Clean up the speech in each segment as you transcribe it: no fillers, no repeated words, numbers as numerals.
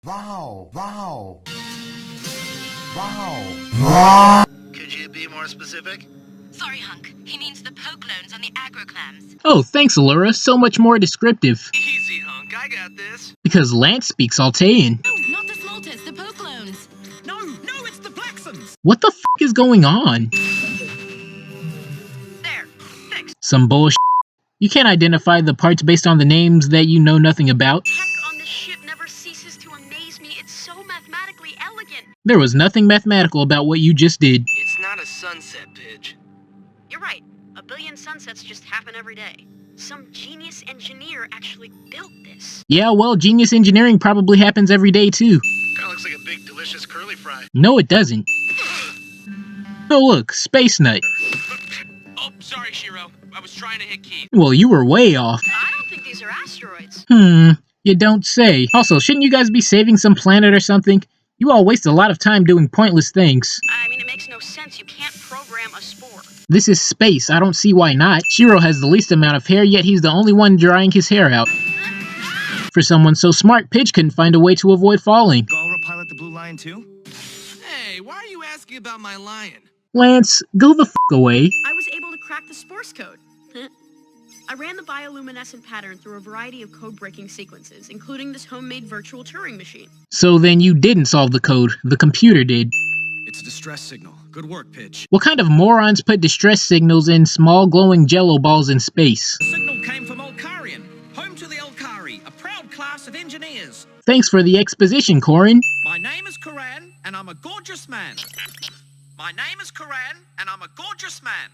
Wow. Wow. Wow. Could you be more specific? Sorry, Hunk. He means the poke loans on the agroclams. Oh, thanks, Allura. So much more descriptive. Easy, Hunk. I got this. Because Lance speaks Altean. No, not the Smolters, the poke loans. No, it's the Blacksons! What the f*** is going on? There, fixed. Some bullshit. You can't identify the parts based on the names that you know nothing about. Tech on this ship never ceases to amaze me. It's so mathematically elegant. There was nothing mathematical about what you just did. It's not a sunset, Pidge. You're right. A billion sunsets just happen every day. Some genius engineer actually built this. Yeah, well, genius engineering probably happens every day too. Kinda looks like a big, delicious curly fry. No, it doesn't. Oh look, Space Nut. Oh, sorry, Shiro. I was trying to hit Keith. Well, you were way off. I don't think these are asteroids. You don't say. Also, shouldn't you guys be saving some planet or something? You all waste a lot of time doing pointless things. I mean, it makes no sense. You can't program a spore. This is space, I don't see why not. Shiro has the least amount of hair, yet he's the only one drying his hair out. For someone so smart, Pidge couldn't find a way to avoid falling. Gala pilot the Blue Lion too? Hey, why are you asking about my lion? Lance, go the f*** away. I was able to crack the source code. I ran the bioluminescent pattern through a variety of code-breaking sequences, including this homemade virtual Turing machine. So then you didn't solve the code, the computer did. It's a distress signal. Good work, Pidge. What kind of morons put distress signals in small glowing jello balls in space? The signal came from Olkarian, home to the Olkari, a proud class of engineers. Thanks for the exposition, Corin. My name is Koran, and I'm a gorgeous man. My name is Koran, and I'm a gorgeous man.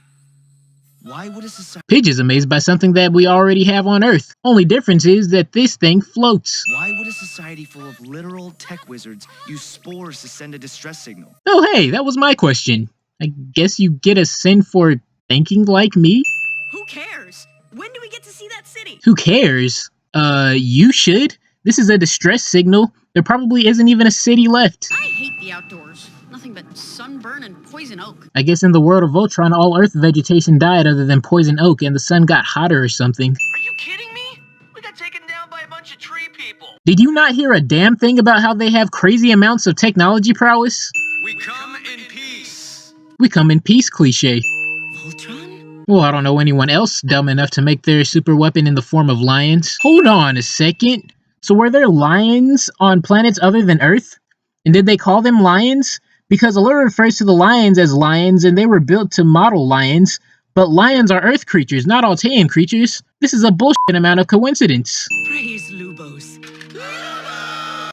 Why would a society... Pidge is amazed by something that we already have on Earth. Only difference is that this thing floats. Why would a society full of literal tech wizards use spores to send a distress signal? Oh hey, that was my question. I guess you get a sin for thinking like me? Who cares? When do we get to see that city? Who cares? You should. This is a distress signal. There probably isn't even a city left. I hate the outdoors. Nothing but sunburn and poison oak. I guess in the world of Voltron, all Earth vegetation died other than poison oak and the sun got hotter or something. Are you kidding me? We got taken down by a bunch of tree people. Did you not hear a damn thing about how they have crazy amounts of technology prowess? We come in peace. We come in peace cliche. Voltron? Well, I don't know anyone else dumb enough to make their super weapon in the form of lions. Hold on a second. So were there lions on planets other than Earth? And did they call them lions? Because Allura refers to the lions as lions, and they were built to model lions. But lions are Earth creatures, not Altean creatures. This is a bullshit amount of coincidence. Praise Lubos.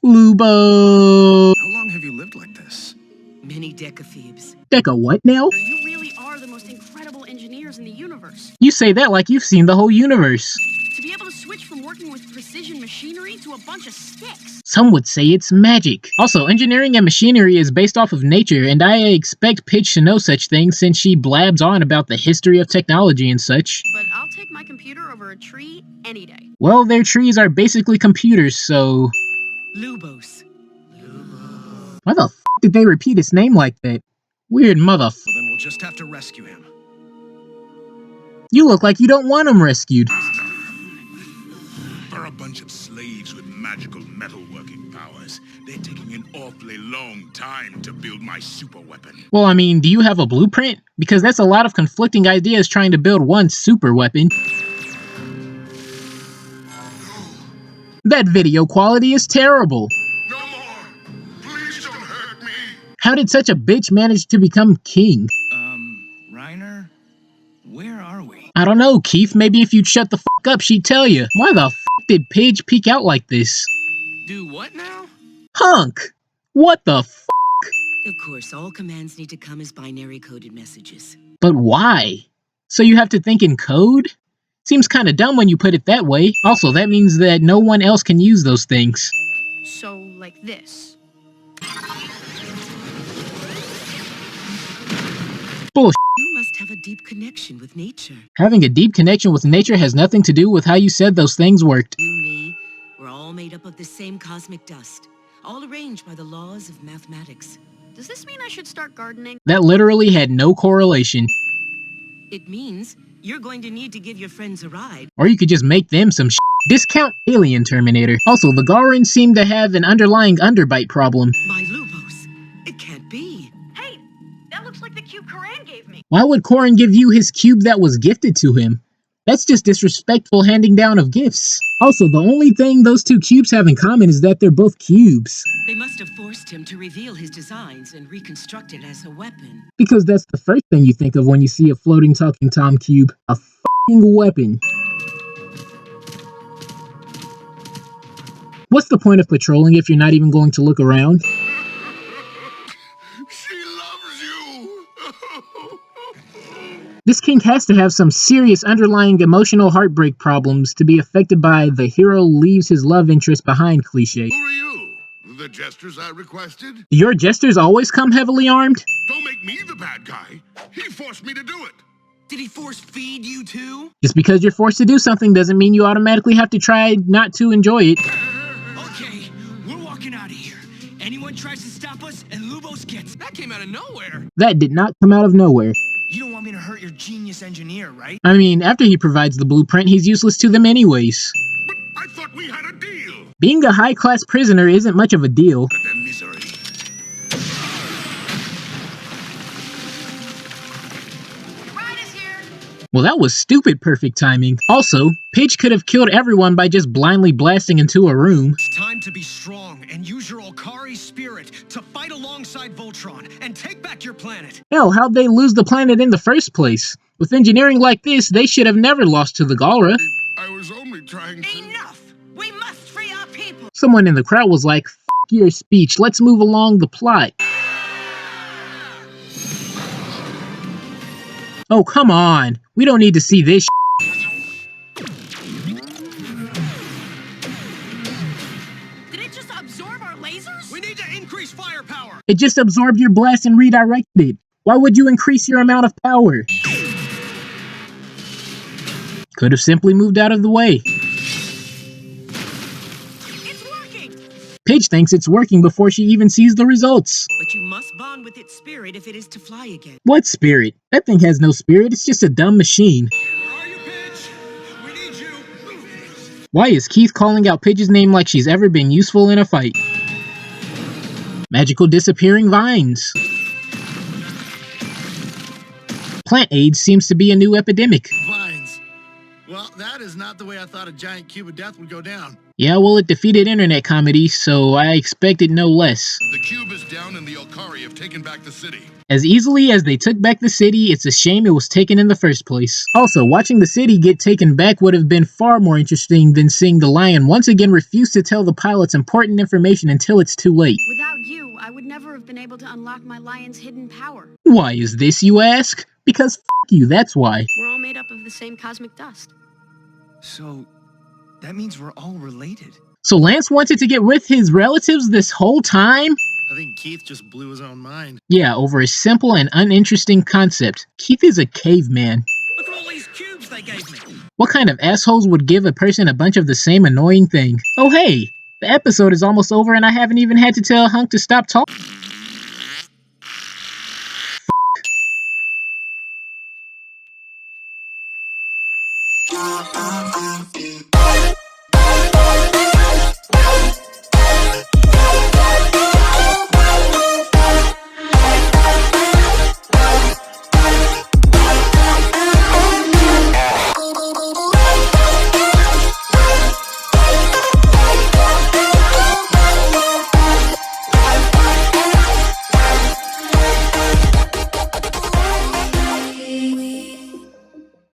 Lubo. How long have you lived like this? Many decathebes. Deca what now? You really are the most incredible engineers in the universe. You say that like you've seen the whole universe. To be able to switch from working with precision machinery to a bunch of sticks. Some would say it's magic. Also, engineering and machinery is based off of nature, and I expect Pidge to know such things since she blabs on about the history of technology and such. But I'll take my computer over a tree any day. Well, their trees are basically computers, so... Lubos. Why the f*** did they repeat his name like that? Weird mother f***. Well, then we'll just have to rescue him. You look like you don't want him rescued. For a bunch of slaves with magical metalworking powers, they're taking an awfully long time to build my super weapon. Well, I mean, do you have a blueprint? Because that's a lot of conflicting ideas trying to build one super weapon. That video quality is terrible. No more! Please don't hurt me! How did such a bitch manage to become king? Reiner? Where are we? I don't know, Keith. Maybe if you'd shut the f*** up, she'd tell you. Why the f*** did Pidge peek out like this? Do what now? Hunk! What the f***? Of course, all commands need to come as binary coded messages. But why? So you have to think in code? Seems kinda dumb when you put it that way. Also, that means that no one else can use those things. So, like this. Bullshit. You must have a deep connection with nature. Having a deep connection with nature has nothing to do with how you said those things worked. You, me, we're all made up of the same cosmic dust, all arranged by the laws of mathematics. Does this mean I should start gardening? That literally had no correlation. It means you're going to need to give your friends a ride. Or you could just make them some shit. Discount Alien Terminator. Also, the Galrans seem to have an underlying underbite problem. My Lubos. It can't be. Hey, that looks like the cube Koran gave me. Why would Korin give you his cube that was gifted to him? That's just disrespectful handing down of gifts. Also, the only thing those two cubes have in common is that they're both cubes. They must have forced him to reveal his designs and reconstruct it as a weapon. Because that's the first thing you think of when you see a floating talking Tom cube. A f***ing weapon. What's the point of patrolling if you're not even going to look around? She loves you! This king has to have some serious underlying emotional heartbreak problems to be affected by the hero leaves his love interest behind cliché. Who are you? The jesters I requested? Do your jesters always come heavily armed? Don't make me the bad guy. He forced me to do it. Did he force feed you too? Just because you're forced to do something doesn't mean you automatically have to try not to enjoy it. Okay, we're walking out of here. Anyone tries to stop us, and Lubos gets... That came out of nowhere. That did not come out of nowhere. You don't want me to hurt your genius engineer, right? I mean, after he provides the blueprint, he's useless to them anyways. But I thought we had a deal. Being a high-class prisoner isn't much of a deal. Their misery. Your ride is here. Well, that was stupid perfect timing. Also, Paige could have killed everyone by just blindly blasting into a room. It's time to be strong and use your Okari spirit to fight alongside Voltron and take back your planet. Hell, how'd they lose the planet in the first place? With engineering like this, they should have never lost to the Galra. I was only trying to... Enough! We must free our people! Someone in the crowd was like, "F*** your speech, let's move along the plot." Oh, come on. We don't need to see this Did it just absorb our lasers? We need to increase firepower! It just absorbed your blast and redirected it. Why would you increase your amount of power? Could have simply moved out of the way. It's working! Paige thinks it's working before she even sees the results. But you must bond with its spirit if it is to fly again. What spirit? That thing has no spirit, it's just a dumb machine. Where are you, Paige? We need you! Why is Keith calling out Pidge's name like she's ever been useful in a fight? Magical disappearing vines. Plant AIDS seems to be a new epidemic. Vines. Well, that is not the way I thought a giant cube of death would go down. Yeah, well, it defeated internet comedy, so I expected no less. The cube is down and the Okari have taken back the city. As easily as they took back the city, it's a shame it was taken in the first place. Also, watching the city get taken back would have been far more interesting than seeing the lion once again refuse to tell the pilots important information until it's too late. Without you, I would never have been able to unlock my lion's hidden power. Why is this, you ask? Because f*** you, that's why. We're all made up of the same cosmic dust. So, that means we're all related. So Lance wanted to get with his relatives this whole time? I think Keith just blew his own mind. Yeah, over a simple and uninteresting concept. Keith is a caveman. Look at all these cubes they gave me! What kind of assholes would give a person a bunch of the same annoying thing? Oh hey, the episode is almost over and I haven't even had to tell Hunk to stop talking.